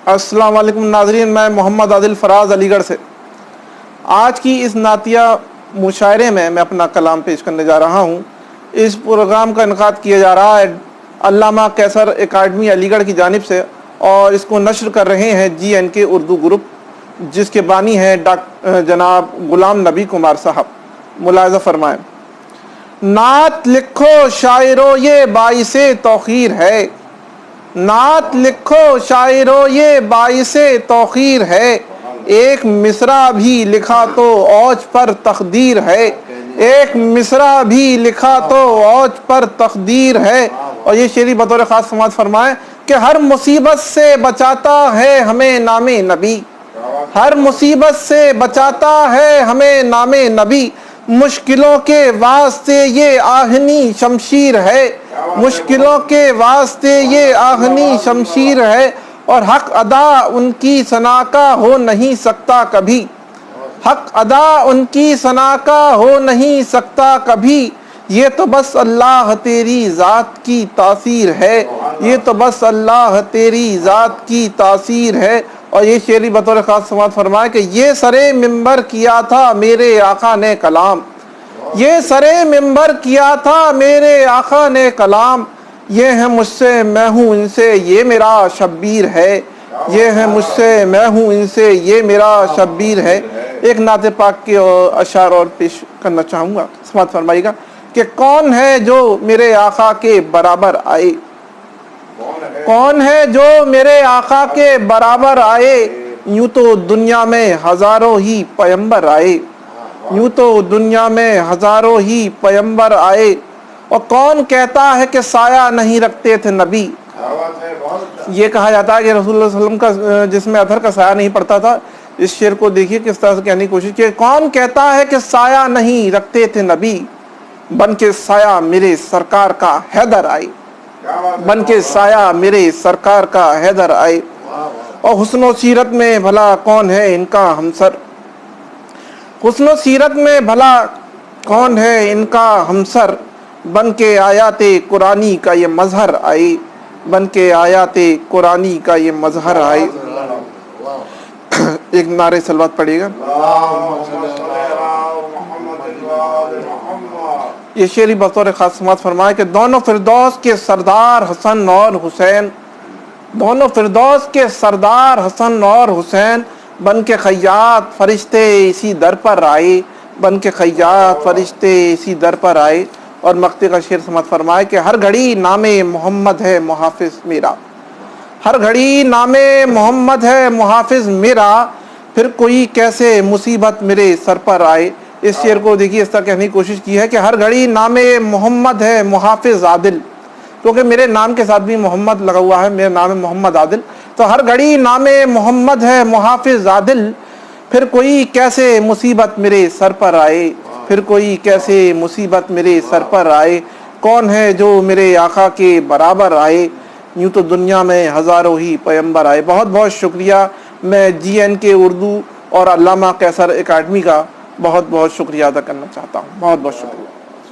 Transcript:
السلام علیکم ناظرین، میں محمد عادل فراز علی گڑھ سے آج کی اس نعتیہ مشاعرے میں اپنا کلام پیش کرنے جا رہا ہوں۔ اس پروگرام کا انعقاد کیا جا رہا ہے علامہ قیصر اکیڈمی علی گڑھ کی جانب سے، اور اس کو نشر کر رہے ہیں GNK اردو گروپ، جس کے بانی ہیں جناب غلام نبی کمار صاحب۔ ملاحظہ فرمائیں۔ نعت لکھو شاعرو یہ باعث توقیر ہے، نعت لکھو شاعرو یہ باعث توقیر ہے، ایک مصرع بھی لکھا تو اوج پر تقدیر ہے، ایک مصرع بھی لکھا تو اوج پر تقدیر ہے۔ اور یہ شعری بطور خاص سماعت فرمائیں کہ ہر مصیبت سے بچاتا ہے ہمیں نام نبی، ہر مصیبت سے بچاتا ہے ہمیں نام نبی، مشکلوں کے واسطے یہ آہنی شمشیر ہے، مشکلوں کے واسطے یہ آہنی شمشیر ہے، اور حق ادا ان کی ثنا کا ہو نہیں سکتا کبھی، حق ادا ان کی ثنا کا ہو نہیں سکتا کبھی، یہ تو بس اللہ تیری ذات کی تاثیر ہے، یہ تو بس اللہ تیری ذات کی تاثیر ہے۔ اور یہ شعری بطور خاص سماعت فرمائے کہ یہ سرے منبر کیا تھا میرے آقا نے کلام، یہ سرے منبر کیا تھا میرے آقا نے کلام، یہ ہے مجھ سے میں ہوں ان سے یہ میرا شبیر ہے، یہ ہے مجھ سے میں ہوں ان سے یہ میرا شبیر ہے۔ ایک نعت پاک کے اشعار اور پیش کرنا چاہوں گا، سماعت فرمائیے گا کہ کون ہے جو میرے آقا کے برابر آئے، کون ہے جو میرے آقا کے برابر آئے، یوں تو دنیا میں ہزاروں ہی پیمبر آئے، یوں تو دنیا میں ہزاروں ہی پیمبر آئے، اور کون کہتا ہے کہ سایہ نہیں رکھتے تھے نبی۔ یہ کہا جاتا ہے کہ رسول اللہ صلی اللہ علیہ وسلم کا جس میں ادھر کا سایہ نہیں پڑتا تھا۔ اس شعر کو دیکھیے کس طرح سے کہنے کی کوشش کی، کون کہتا ہے کہ سایہ نہیں رکھتے تھے نبی، بن کے سایہ میرے سرکار کا حیدر آئے، بن کے سایہ میرے سرکار کا حیدر آئے، اور حسن و سیرت میں بھلا کون ہے ان کا ہمسر، حسن و سیرت میں بھلا کون ہے ان کا ہمسر، بن کے آیات قرآنی کا یہ مظہر آئے، بن کے آیات قرآنی کا یہ مظہر آئے۔ ایک نعرہ صلوات پڑھیے گا۔ یہ شعری بطور خاص سماعت فرمائے کہ دونوں فردوس کے سردار حسن اور حسین، دونوں فردوس کے سردار حسن اور حسین، بن کے خیاط فرشتے اسی در پر آئے، بن کے خیاط فرشتے اسی در پر آئے۔ اور مقطع کا شعر سماعت فرمائے کہ ہر گھڑی نام محمد ہے محافظ میرا، ہر گھڑی نام محمد ہے محافظ میرا، پھر کوئی کیسے مصیبت میرے سر پر آئے۔ اس شعر کو دیکھیے اس طرح کہنے کی کوشش کی ہے کہ ہر گھڑی نام محمد ہے محافظ عادل، کیونکہ میرے نام کے ساتھ بھی محمد لگا ہوا ہے، میرا نام ہے محمد عادل، تو ہر گھڑی نام محمد ہے محافظ عادل، پھر کوئی کیسے مصیبت میرے سر پر آئے، پھر کوئی کیسے مصیبت میرے سر پر آئے، کون ہے جو میرے آقا کے برابر آئے، یوں تو دنیا میں ہزاروں ہی پیمبر آئے۔ بہت بہت شکریہ۔ میں GNK اردو اور علامہ قیصر اکیڈمی کا بہت بہت شکریہ ادا کرنا چاہتا ہوں۔ بہت بہت شکریہ۔